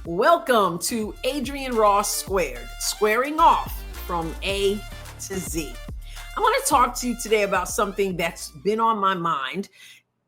Welcome to Adrienne Ross Squared, squaring off from A to Z. I want to talk to you today about something that's been on my mind.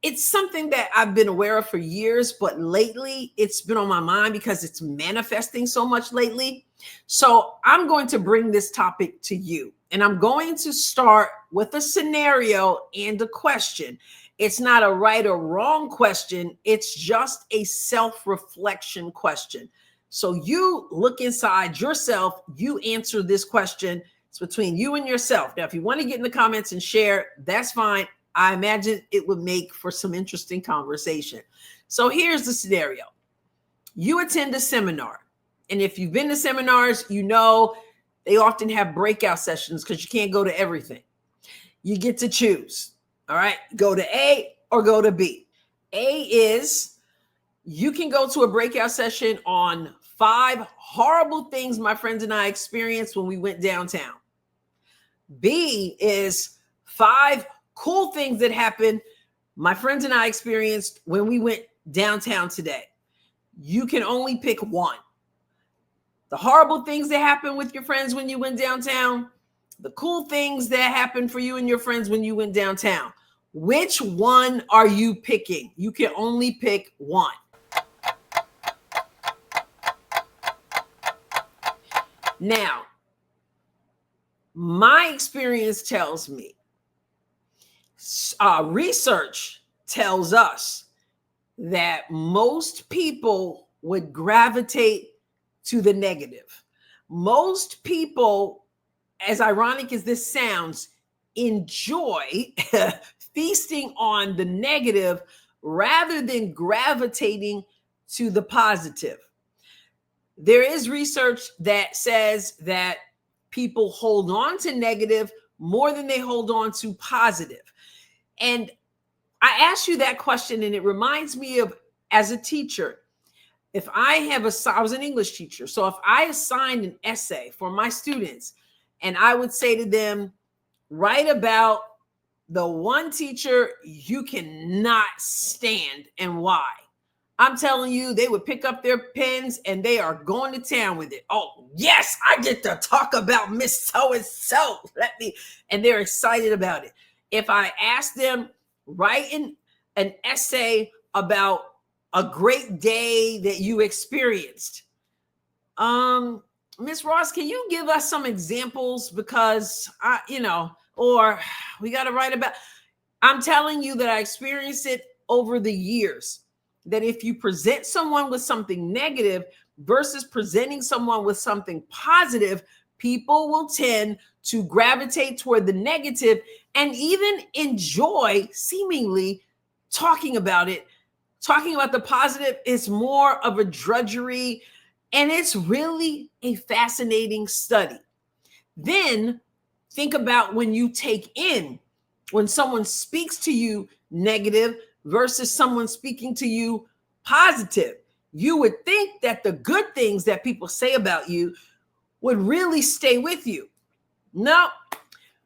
It's something that I've been aware of for years, but lately it's been on my mind because it's manifesting so much lately. So I'm going to bring this topic to you, and I'm going to start with a scenario and a question. It's not a right or wrong question. It's just a self-reflection question. So you look inside yourself, you answer this question. It's between you and yourself. Now, if you want to get in the comments and share, that's fine. I imagine it would make for some interesting conversation. So here's the scenario. You attend a seminar. And if you've been to seminars, you know they often have breakout sessions because you can't go to everything. You get to choose. All right, go to A or go to B. A is you can go to a breakout session on 5 horrible things my friends and I experienced when we went downtown. B is 5 cool things that happened my friends and I experienced when we went downtown today. You can only pick one. The horrible things that happened with your friends when you went downtown, the cool things that happened for you and your friends when you went downtown. Which one are you picking? You can only pick one. Now, my experience tells me, research tells us that most people would gravitate to the negative. Most people, as ironic as this sounds, enjoy feasting on the negative rather than gravitating to the positive. There is research that says that people hold on to negative more than they hold on to positive. And I asked you that question, and it reminds me of, as a teacher, if I was an English teacher. So if I assigned an essay for my students and I would say to them, write about the one teacher you cannot stand and why. I'm telling you, they would pick up their pens and they are going to town with it. Oh, yes, I get to talk about Miss So-and-so. And they're excited about it. If I ask them, write an essay about a great day that you experienced. Miss Ross, can you give us some examples? Because or we got to write about, I'm telling you that I experienced it over the years, that if you present someone with something negative versus presenting someone with something positive, people will tend to gravitate toward the negative and even enjoy seemingly talking about it. Talking about the positive is more of a drudgery, and it's really a fascinating study. Then think about when you take in, when someone speaks to you negative versus someone speaking to you positive. You would think that the good things that people say about you would really stay with you. No,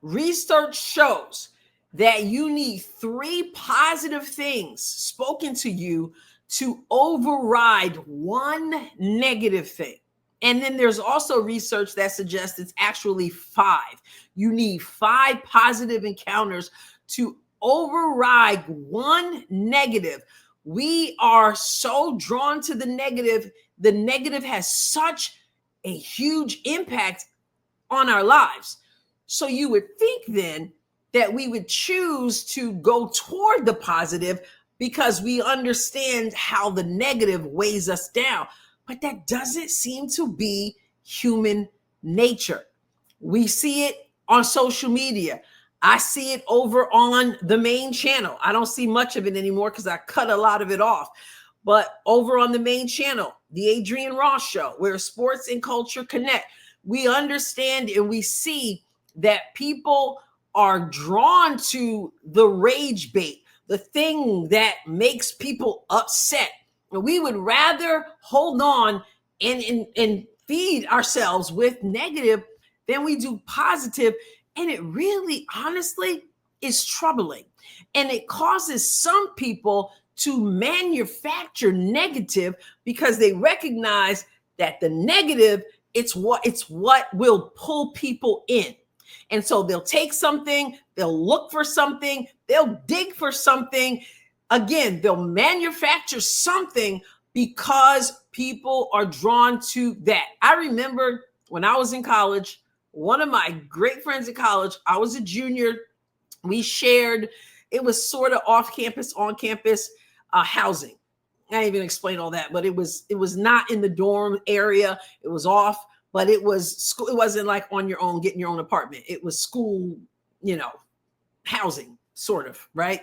research shows that you need 3 positive things spoken to you to override one negative thing. And then there's also research that suggests it's actually 5. You need 5 positive encounters to override one negative. We are so drawn to the negative. The negative has such a huge impact on our lives. So you would think then that we would choose to go toward the positive because we understand how the negative weighs us down. But that doesn't seem to be human nature. We see it on social media. I see it over on the main channel. I don't see much of it anymore because I cut a lot of it off. But over on the main channel, the Adrienne Ross Show, where sports and culture connect, we understand and we see that people are drawn to the rage bait, the thing that makes people upset. And we would rather hold on and feed ourselves with negative than we do positive. And it really, honestly, is troubling. And it causes some people to manufacture negative because they recognize that the negative, it's what will pull people in. And so they'll take something, they'll look for something, they'll dig for something. Again, they'll manufacture something because people are drawn to that. I remember when I was in college, one of my great friends in college, I was a junior, we shared, it was sort of off campus, on campus housing. I didn't even explain all that, but it was not in the dorm area. It was off, but it was school. It wasn't like on your own, getting your own apartment. It was school, housing, sort of, right?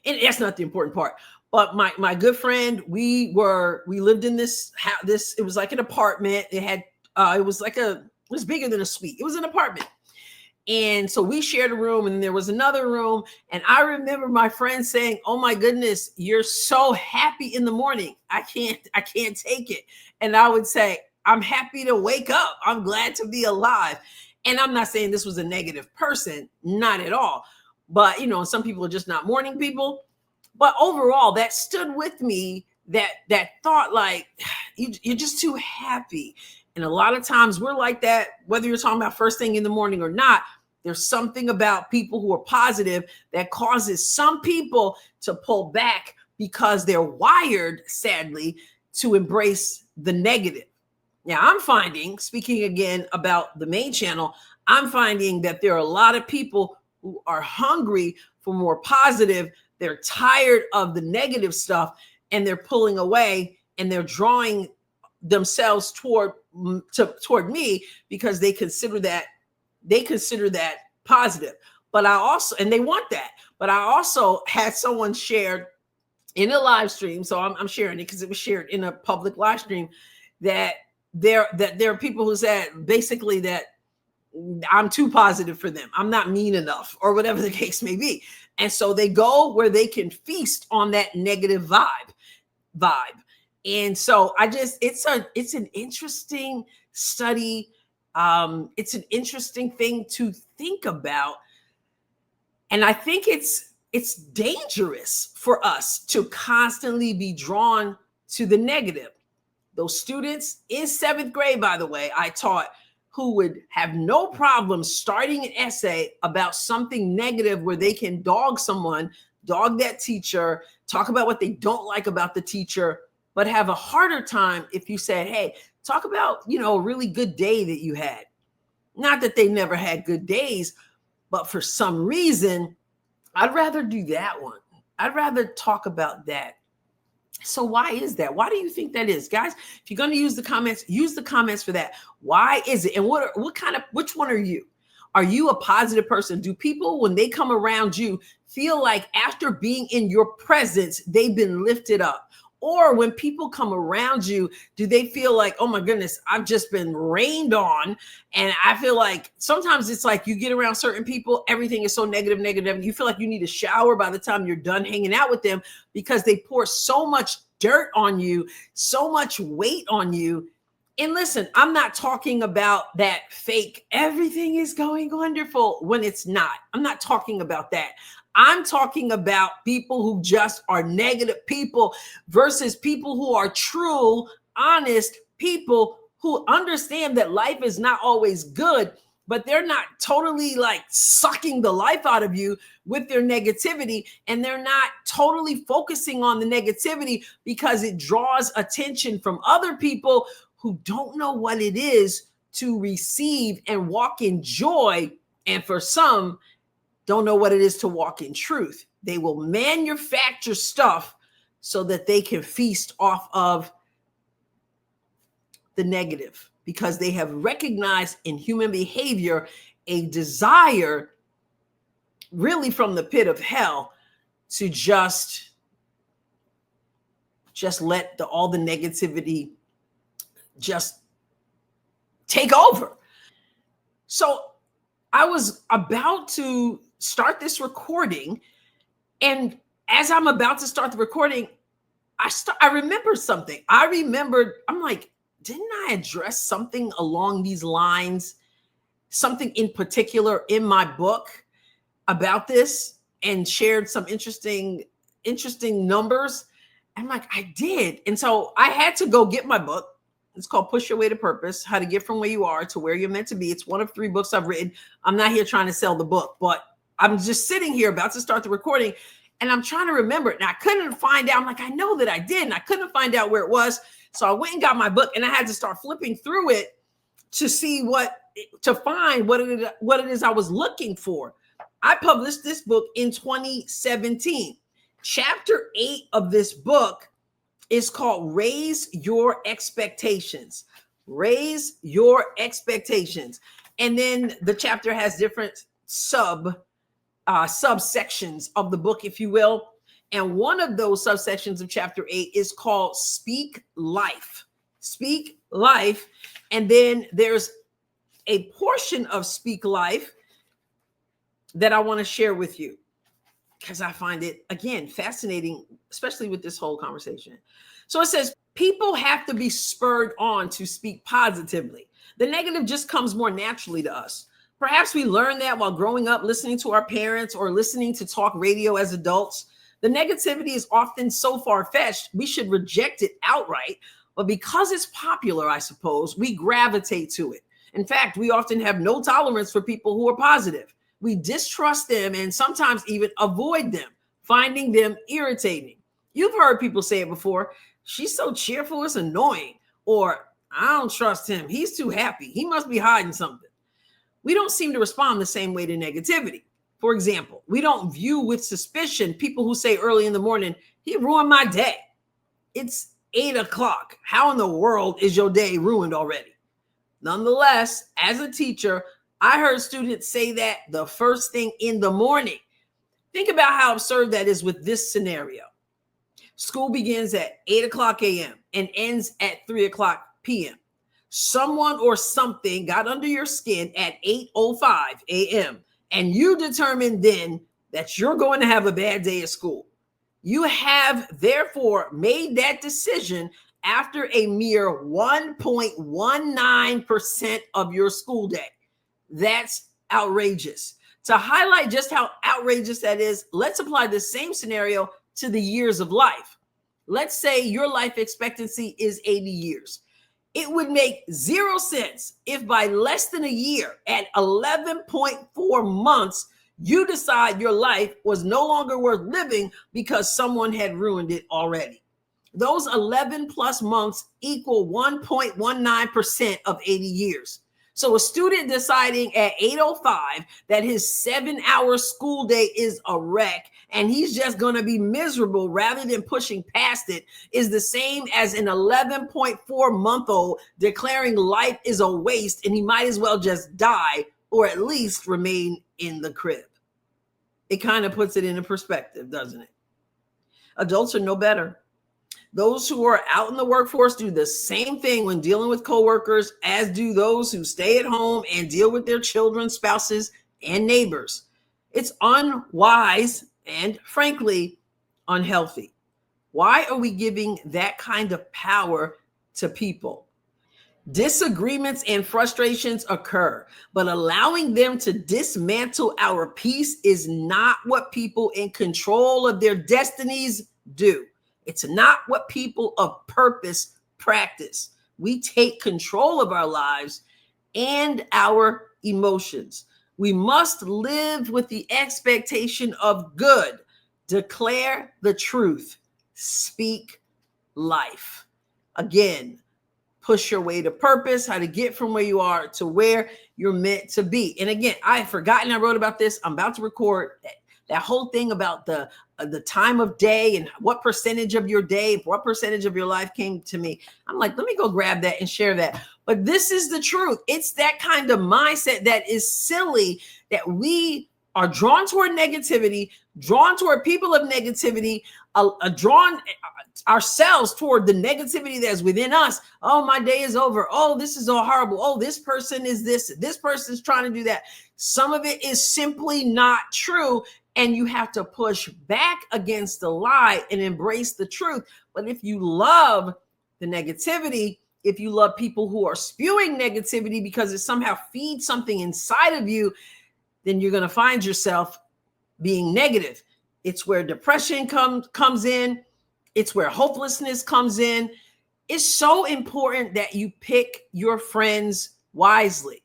And that's not the important part. But my good friend, we lived in this house. It was like an apartment. It had it was bigger than a suite. It was an apartment. And so we shared a room, and there was another room. And I remember my friend saying, "Oh my goodness, you're so happy in the morning. I can't take it." And I would say, "I'm happy to wake up. I'm glad to be alive." And I'm not saying this was a negative person, not at all. But some people are just not morning people. But overall, that stood with me, that thought, like, you're just too happy. And a lot of times we're like that, whether you're talking about first thing in the morning or not. There's something about people who are positive that causes some people to pull back because they're wired, sadly, to embrace the negative. Now, I'm finding, speaking again about the main channel, I'm finding that there are a lot of people who are hungry for more positive. They're tired of the negative stuff, and they're pulling away, and they're drawing themselves toward me because they consider that positive. But I also, and they want that, but I also had someone shared in a live stream. So I'm sharing it because it was shared in a public live stream, that there are people who said basically that I'm too positive for them. I'm not mean enough, or whatever the case may be. And so they go where they can feast on that negative vibe. And so it's an interesting study. It's an interesting thing to think about. And I think it's dangerous for us to constantly be drawn to the negative. Those students in 7th grade, by the way, I taught, who would have no problem starting an essay about something negative where they can dog someone, dog that teacher, talk about what they don't like about the teacher, but have a harder time if you said, "Hey, talk about, a really good day that you had." Not that they never had good days, but for some reason, I'd rather do that one. I'd rather talk about that. So why is that? Why do you think that is, guys? If you're going to use the comments for that. Why is it? And which one are you? Are you a positive person? Do people, when they come around you, feel like after being in your presence, they've been lifted up? Or when people come around you, do they feel like, "Oh my goodness, I've just been rained on"? And I feel like sometimes it's like you get around certain people, everything is so negative. And you feel like you need a shower by the time you're done hanging out with them because they pour so much dirt on you, so much weight on you. And listen, I'm not talking about that fake, everything is going wonderful when it's not. I'm not talking about that. I'm talking about people who just are negative people versus people who are true, honest people who understand that life is not always good, but they're not totally like sucking the life out of you with their negativity. And they're not totally focusing on the negativity because it draws attention from other people who don't know what it is to receive and walk in joy. And for some, don't know what it is to walk in truth. They will manufacture stuff so that they can feast off of the negative because they have recognized in human behavior a desire, really from the pit of hell, to just let all the negativity just take over. So I was about to start this recording, and as I'm about to start the recording, I remembered something. I'm like, didn't I address something along these lines, something in particular in my book about this, and shared some interesting numbers? I'm like, I did. And so I had to go get my book. It's called Push Your Way to Purpose, How to Get From Where You Are to Where You're Meant to Be. It's one of 3 books I've written. I'm not here trying to sell the book, but I'm just sitting here about to start the recording and I'm trying to remember it. And I couldn't find out. I'm like, I know that I did. And I couldn't find out where it was. So I went and got my book and I had to start flipping through it to see to find what it is I was looking for. I published this book in 2017. Chapter 8 of this book is called Raise Your Expectations. Raise Your Expectations. And then the chapter has different subsections of the book, if you will. And one of those subsections of chapter 8 is called Speak Life. Speak Life. And then there's a portion of Speak Life that I want to share with you because I find it, again, fascinating, especially with this whole conversation. So it says, people have to be spurred on to speak positively. The negative just comes more naturally to us. Perhaps we learned that while growing up, listening to our parents or listening to talk radio as adults. The negativity is often so far-fetched, we should reject it outright. But because it's popular, I suppose, we gravitate to it. In fact, we often have no tolerance for people who are positive. We distrust them and sometimes even avoid them, finding them irritating. You've heard people say it before. She's so cheerful, it's annoying. Or, I don't trust him. He's too happy. He must be hiding something. We don't seem to respond the same way to negativity. For example, we don't view with suspicion people who say early in the morning, he ruined my day. It's 8 o'clock. How in the world is your day ruined already? Nonetheless, as a teacher, I heard students say that the first thing in the morning. Think about how absurd that is with this scenario. School begins at 8 o'clock a.m. and ends at 3 o'clock p.m. Someone or something got under your skin at 8:05 a.m. and you determined then that you're going to have a bad day at school. You have therefore made that decision after a mere 1.19% of your school day. That's outrageous. To highlight just how outrageous that is, let's apply the same scenario to the years of life. Let's say your life expectancy is 80 years. It would make 0 sense if by less than a year, at 11.4 months, you decide your life was no longer worth living because someone had ruined it already. Those 11 plus months equal 1.19% of 80 years. So a student deciding at 8:05 that his 7-hour school day is a wreck and he's just going to be miserable rather than pushing past it is the same as an 11.4-month-old declaring life is a waste and he might as well just die or at least remain in the crib. It kind of puts it into perspective, doesn't it? Adults are no better. Those who are out in the workforce do the same thing when dealing with coworkers as do those who stay at home and deal with their children, spouses, and neighbors. It's unwise and, frankly, unhealthy. Why are we giving that kind of power to people? Disagreements and frustrations occur, but allowing them to dismantle our peace is not what people in control of their destinies do. It's not what people of purpose practice. We take control of our lives and our emotions. We must live with the expectation of good. Declare the truth. Speak life. Again, push your way to purpose, how to get from where you are to where you're meant to be. And again, I had forgotten I wrote about this. I'm about to record that whole thing about the time of day and what percentage of your day, what percentage of your life came to me. I'm like, let me go grab that and share that. But this is the truth. It's that kind of mindset that is silly, that we are drawn toward negativity, drawn toward people of negativity, drawn ourselves toward the negativity that's within us. Oh, my day is over. Oh, this is all horrible. Oh, this person is this. This person's trying to do that. Some of it is simply not true. And you have to push back against the lie and embrace the truth. But if you love the negativity, if you love people who are spewing negativity because it somehow feeds something inside of you, then you're going to find yourself being negative. It's where depression comes in. It's where hopelessness comes in. It's so important that you pick your friends wisely.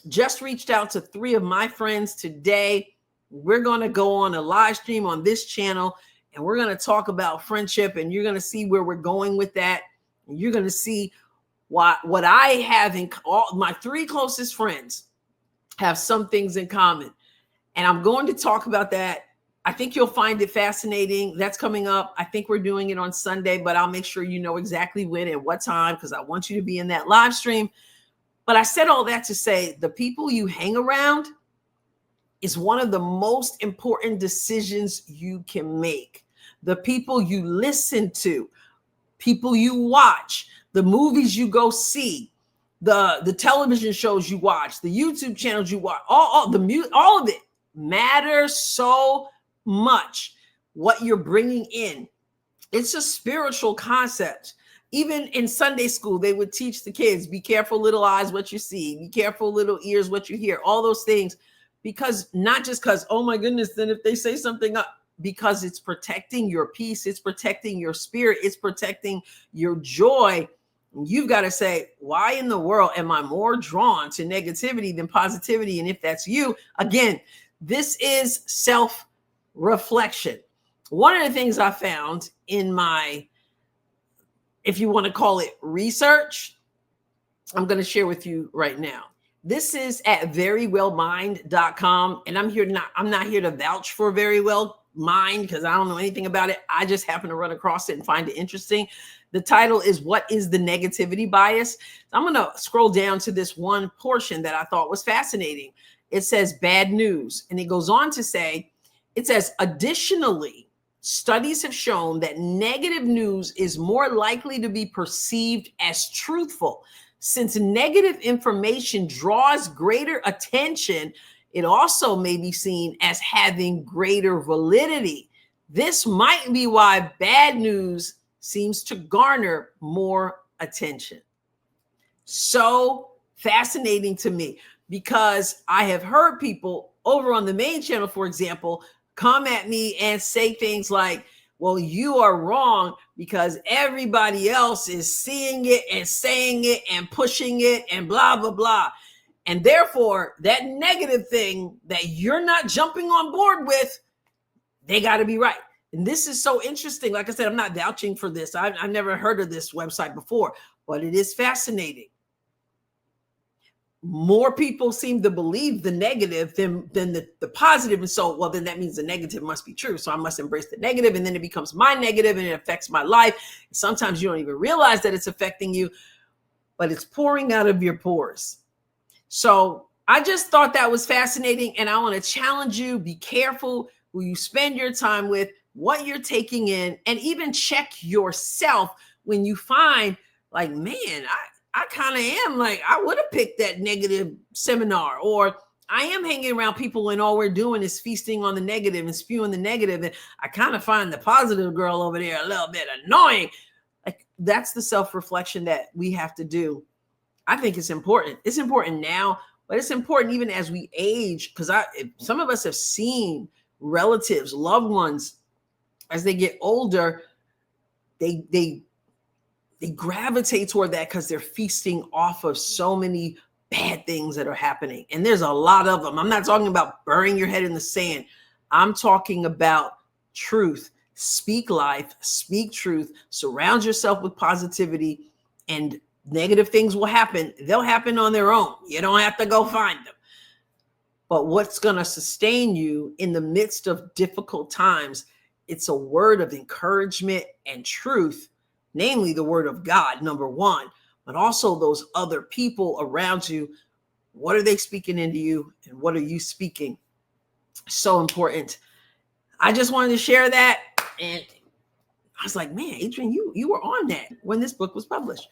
Just reached out to 3 of my friends today. We're going to go on a live stream on this channel, and we're going to talk about friendship, and you're going to see where we're going with that. And you're going to see what I have in all my 3 closest friends have some things in common. And I'm going to talk about that. I think you'll find it fascinating. That's coming up. I think we're doing it on Sunday, but I'll make sure you know exactly when and what time, because I want you to be in that live stream. But I said all that to say the people you hang around is one of the most important decisions you can make. The people you listen to, people you watch, the movies you go see, the television shows you watch, the YouTube channels you watch, all of it matters so much. What you're bringing in, it's a spiritual concept. Even in Sunday school, they would teach the kids, be careful, little eyes, what you see, be careful, little ears, what you hear, all those things, because not just because, oh my goodness, then if they say something up, because it's protecting your peace, it's protecting your spirit, it's protecting your joy. You've got to say, why in the world am I more drawn to negativity than positivity? And if that's you, again, this is self-reflection. One of the things I found in my, if you want to call it research, I'm going to share with you right now. This is at verywellmind.com. And I'm not here to vouch for Verywell Mind because I don't know anything about it. I just happen to run across it and find it interesting. The title is What is the Negativity Bias? I'm going to scroll down to this one portion that I thought was fascinating. It says bad news. And it goes on to say, it says, additionally, studies have shown that negative news is more likely to be perceived as truthful. Since negative information draws greater attention, it also may be seen as having greater validity. This might be why bad news seems to garner more attention. So fascinating to me, because I have heard people over on the main channel, for example, come at me and say things like, well, you are wrong because everybody else is seeing it and saying it and pushing it and blah, blah, blah. And therefore, that negative thing that you're not jumping on board with, they got to be right. And this is so interesting. Like I said, I'm not vouching for this. I've never heard of this website before, but it is fascinating. More people seem to believe the negative than the positive. And so, well, then that means the negative must be true. So I must embrace the negative, and then it becomes my negative and it affects my life. Sometimes you don't even realize that it's affecting you, but it's pouring out of your pores. So I just thought that was fascinating. And I want to challenge you, be careful who you spend your time with, what you're taking in, and even check yourself when you find like, man, I kind of am like, I would have picked that negative seminar, or I am hanging around people and all we're doing is feasting on the negative and spewing the negative. And I kind of find the positive girl over there a little bit annoying. Like, that's the self-reflection that we have to do. I think it's important. It's important now, but it's important even as we age, because some of us have seen relatives, loved ones, as they get older, they gravitate toward that because they're feasting off of so many bad things that are happening. And there's a lot of them. I'm not talking about burying your head in the sand. I'm talking about truth. Speak life, speak truth, surround yourself with positivity, and negative things will happen. They'll happen on their own. You don't have to go find them. But what's going to sustain you in the midst of difficult times, it's a word of encouragement and truth, namely the word of God, number one, but also those other people around you. What are they speaking into you, and what are you speaking? So important. I just wanted to share that. And I was like, man, Adrienne, you were on that when this book was published.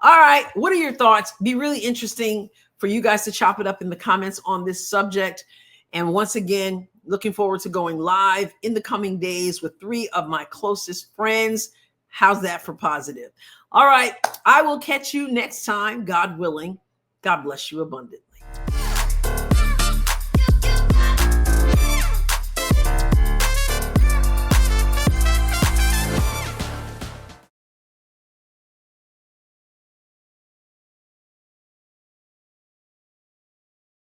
All right. What are your thoughts? Be really interesting for you guys to chop it up in the comments on this subject. And once again, looking forward to going live in the coming days with 3 of my closest friends. How's that for positive? All right. I will catch you next time, God willing. God bless you abundantly.